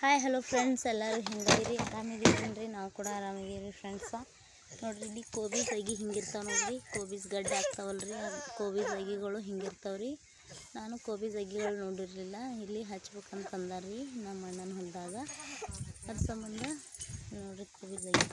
Hi hello friends, ಎಲ್ಲರೂ ಹೆಂಗದಿರಿ? ಆರಾಮಿದ್ದೀರೇನ್ರಿ? ನಾವು ಕೂಡ ಆರಾಮಿದ್ದೀರಿ ಫ್ರೆಂಡ್ಸ. ನೋಡ್ರಿ, ಇಲ್ಲಿ ಕೋಬೀಸ್ ಅಗಿ ಹಿಂಗಿರ್ತಾವೆ ನೋಡ್ರಿ. ಕೋಬೀಸ್ ಗಡ್ಡೆ ಆಗ್ತಾವಲ್ರಿ, ಕೋಬೀಸ್ ಅಗಿಗಳು ಹಿಂಗಿರ್ತಾವ್ರಿ. ನಾನು ಕೋಬೀಸ್ ಅಗಿಗಳು ನೋಡಿರಲಿಲ್ಲ. ಇಲ್ಲಿ ಹಚ್ಬೇಕಂತ ಅಂದಾರ್ರಿ ನಮ್ಮ ಅಣ್ಣನ ಹೊಲದಾಗ. ಅದ್ರ ಸಂಬಂಧ ನೋಡ್ರಿ ಕೋಬೀಸ್ ಅಗಿ.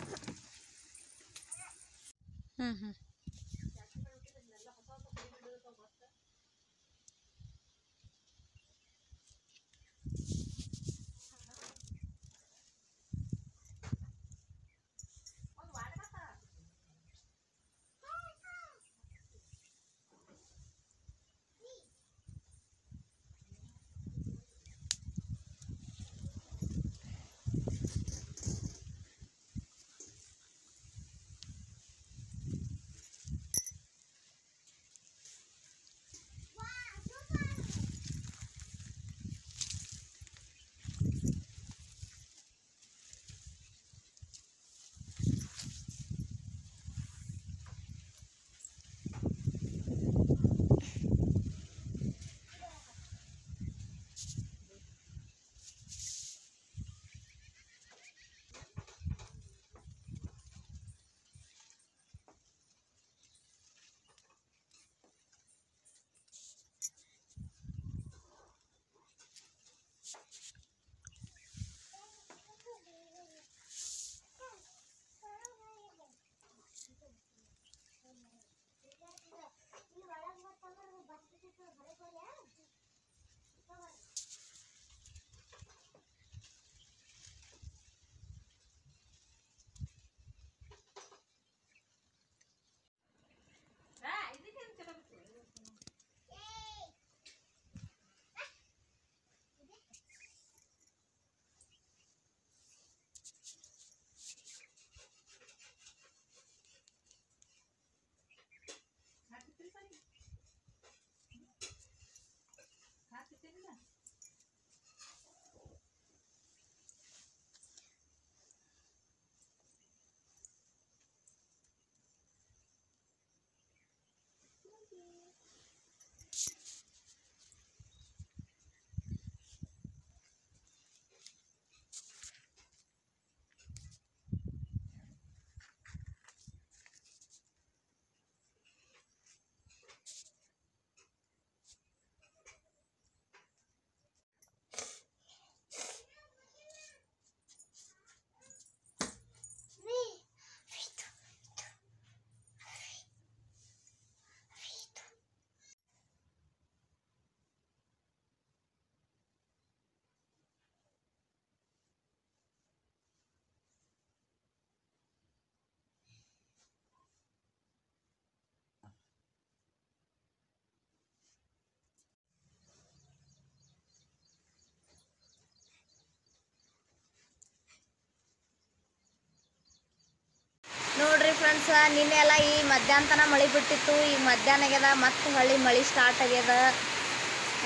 ನೋಡ್ರಿ ಫ್ರೆಂಡ್ಸ, ನಿನ್ನೆ ಎಲ್ಲ ಈ ಮಧ್ಯಾಹ್ನ ತನಕ ಮಳೆ ಬಿಟ್ಟಿತ್ತು. ಈಗ ಮಧ್ಯಾಹ್ನ ಆಗ್ಯದ, ಮತ್ತೆ ಹೊಳ್ಳಿ ಮಳೆ ಸ್ಟಾರ್ಟ್ ಆಗ್ಯದ.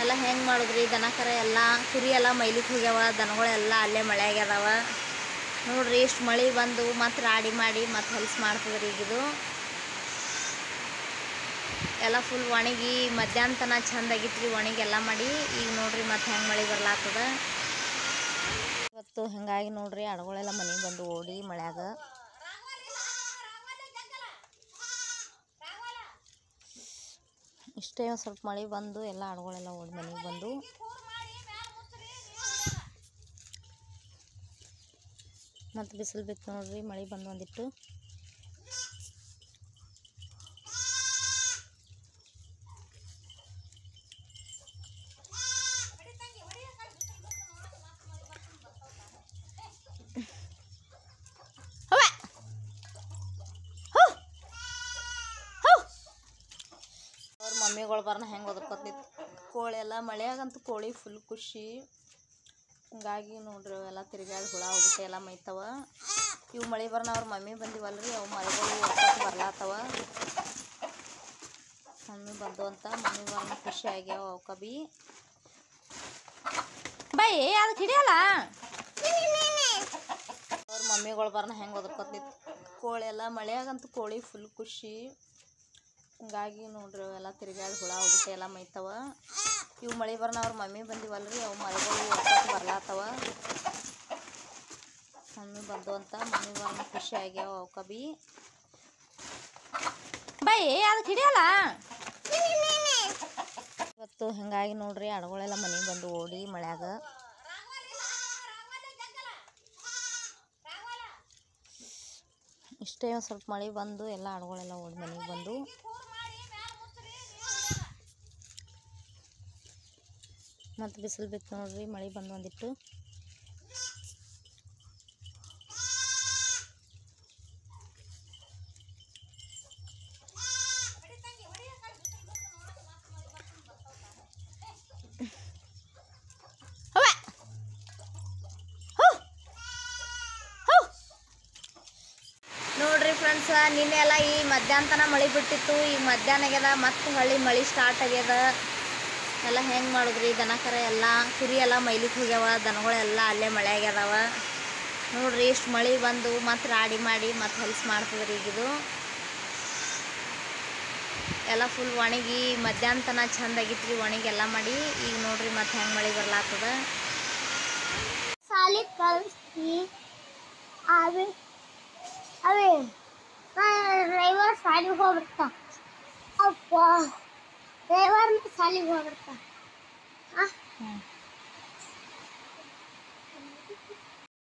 ಎಲ್ಲ ಹೆಂಗೆ ಮಾಡಿದ್ರಿ? ದನಕರ ಎಲ್ಲ ಕುರಿ ಎಲ್ಲ ಮೈಲಿಕ್ಕೆ ಹೋಗ್ಯಾವ, ದನಗಳೆಲ್ಲ ಅಲ್ಲೇ ಮಳೆ ಆಗ್ಯದವ. ನೋಡ್ರಿ, ಇಷ್ಟು ಮಳೆ ಬಂದು ಮತ್ತೆ ರಾಡಿ ಮಾಡಿ ಮತ್ತೆ ಹೊಲಸು ಮಾಡ್ತದ್ರಿ. ಈಗಿದು ಎಲ್ಲ ಫುಲ್ ಒಣಗಿ ಮಧ್ಯಾಹ್ನ ತನಕ ಚಂದ ಆಗಿತ್ರಿ, ಒಣಗಿ ಎಲ್ಲ ಮಾಡಿ. ಈಗ ನೋಡ್ರಿ ಮತ್ತೆ ಹೆಂಗೆ ಮಳೆ ಬರ್ಲಾಗ್ತದ ಇವತ್ತು. ಹಿಂಗಾಗಿ ನೋಡ್ರಿ ಆಡುಗಳೆಲ್ಲ ಮನೆಗೆ ಬಂದು ಓಡಿ ಮಳ್ಯಾಗ. ಇಷ್ಟೇ ಸ್ವಲ್ಪ ಮಳೆ ಬಂದು ಎಲ್ಲ ಆಡುಗಳೆಲ್ಲ ಓಡಿ ಮನೆಗೆ ಬಂದು. ಮತ್ತು ಬಿಸಿಲು ಬಿತ್ತು ನೋಡ್ರಿ, ಮಳೆ ಬಂದು ಒಂದಿಟ್ಟು. ಮಮ್ಮಿಗಳು ಬರ್ನ ಹೆಂಗೆ ಒದರ್ಕೊತಿತ್ತು ಕೋಳಿ ಎಲ್ಲ. ಮಳೆಯಾಗಂತೂ ಕೋಳಿ ಫುಲ್ ಖುಷಿ. ಹಿಂಗಾಗಿ ನೋಡ್ರಿ ಅವೆಲ್ಲ ತಿರುಗಾಡಿ ಹುಳ ಹೋಗ್ಬಿಟ್ಟು ಎಲ್ಲ ಮೈತವ. ಇವು ಮಳೆ ಬರ್ನ ಅವ್ರ ಮಮ್ಮಿ ಬಂದಿವಲ್ರಿ, ಅವು ಮಳೆಗಳು ಒಟ್ಟು ಬರ್ಲಾತವ. ಮಮ್ಮಿ ಬಂದು ಅಂತ ಮಮ್ಮಿ ಬರ್ನ ಖುಷಿ ಆಗ್ಯಾವ ಅವಕ್ಕ ಬಿ. ಬೈ ಅದಕ್ಕೆ ಹಿಡಿಯಲ್ಲ. ಅವ್ರ ಮಮ್ಮಿಗಳು ಬರ್ನ ಹೆಂಗೆ ಒದರ್ಕೊತಿತ್ತು ಕೋಳಿ ಎಲ್ಲ. ಮಳೆಯಾಗಂತೂ ಕೋಳಿ ಫುಲ್ ಖುಷಿ. ಹಿಂಗಾಗಿ ನೋಡ್ರಿ ಅವೆಲ್ಲ ತಿರುಗಾಡಿ ಹುಳ ಹೋಗ್ಬಿಟ್ಟು ಎಲ್ಲ ಮೈತವ. ಇವು ಮಳೆ ಬರ್ನ ಅವ್ರ ಮಮ್ಮಿ ಬಂದಿವಲ್ರಿ, ಅವು ಮಳೆಗಳು ಒಟ್ಟು ಬರ್ಲಾತವ. ಬಂದು ಅಂತ ಮನೆ ಬಂದು ಖುಷಿ ಆಗ್ಯಾವ ಅವಕ್ಕ ಬಿ ಬೈ ಅದಕ್ಕೆ ಹಿಡಿಯಲ್ಲ ಇವತ್ತು ಹಿಂಗಾಗಿ ನೋಡ್ರಿ ಆಡುಗಳೆಲ್ಲ ಮನೆಗೆ ಬಂದು ಓಡಿ ಮಳ್ಯಾಗ ಇಷ್ಟೇ ಸ್ವಲ್ಪ ಮಳೆ ಬಂದು ಎಲ್ಲ ಆಡುಗಳೆಲ್ಲ ಓಡಿ ಮನೆಗೆ ಬಂದು ಮತ್ತು ಬಿಸಿಲು ಬಿತ್ತು ನೋಡ್ರಿ ಮಳೆ ಬಂದು ಒಂದಿಟ್ಟು ನೋಡ್ರಿ ಫ್ರೆಂಡ್ಸ್ ನಿನ್ನೆ ಎಲ್ಲ ಈ ಮಧ್ಯಾಹ್ನ ಮಳೆ ಬಿಟ್ಟಿತ್ತು ಈಗ ಮಧ್ಯಾಹ್ನ ಆಗ್ಯದ ಮತ್ತು ಹೊಳ್ಳಿ ಮಳೆ ಸ್ಟಾರ್ಟ್ ಆಗ್ಯದ ಎಲ್ಲ ಹೆಂಗೆ ಮಾಡಿದ್ರಿ ದನ ಕರ ಎಲ್ಲ ಕುರಿ ಎಲ್ಲ ಮೈಲಿಕ್ಕೆ ಹೋಗ್ಯಾವ ದನಗಳೆಲ್ಲ ಅಲ್ಲೇ ಮಳೆ ಆಗ್ಯದವ ನೋಡ್ರಿ ಇಷ್ಟು ಮಳೆ ಬಂದು ಮತ್ತು ರಾಡಿ ಮಾಡಿ ಮತ್ತು ಹೊಲ್ಸು ಮಾಡ್ತದ್ರಿ ಈಗಿದು ಎಲ್ಲ ಫುಲ್ ಒಣಗಿ ಮಧ್ಯಾಹ್ನ ಚಂದ ಆಗಿತ್ರಿ ಒಣಗೆಲ್ಲ ಮಾಡಿ ಈಗ ನೋಡ್ರಿ ಮತ್ತು ಹೆಂಗೆ ಮಳೆ ಬರ್ಲಾಗ್ತದ ಸಾಲಿ ಕಳಿಸ್ತಿ ಅವೇ ಅವೇ ಡ್ರೈವರ್ ಸಾಲಿಗೆ ಹೋಗ್ಬಿಡ್ತಾ ಅಪ್ಪ ಡ್ರೈವರ್ ಸಾಲಿಗೆ ಹೋಗ್ಬಿಡ್ತಾ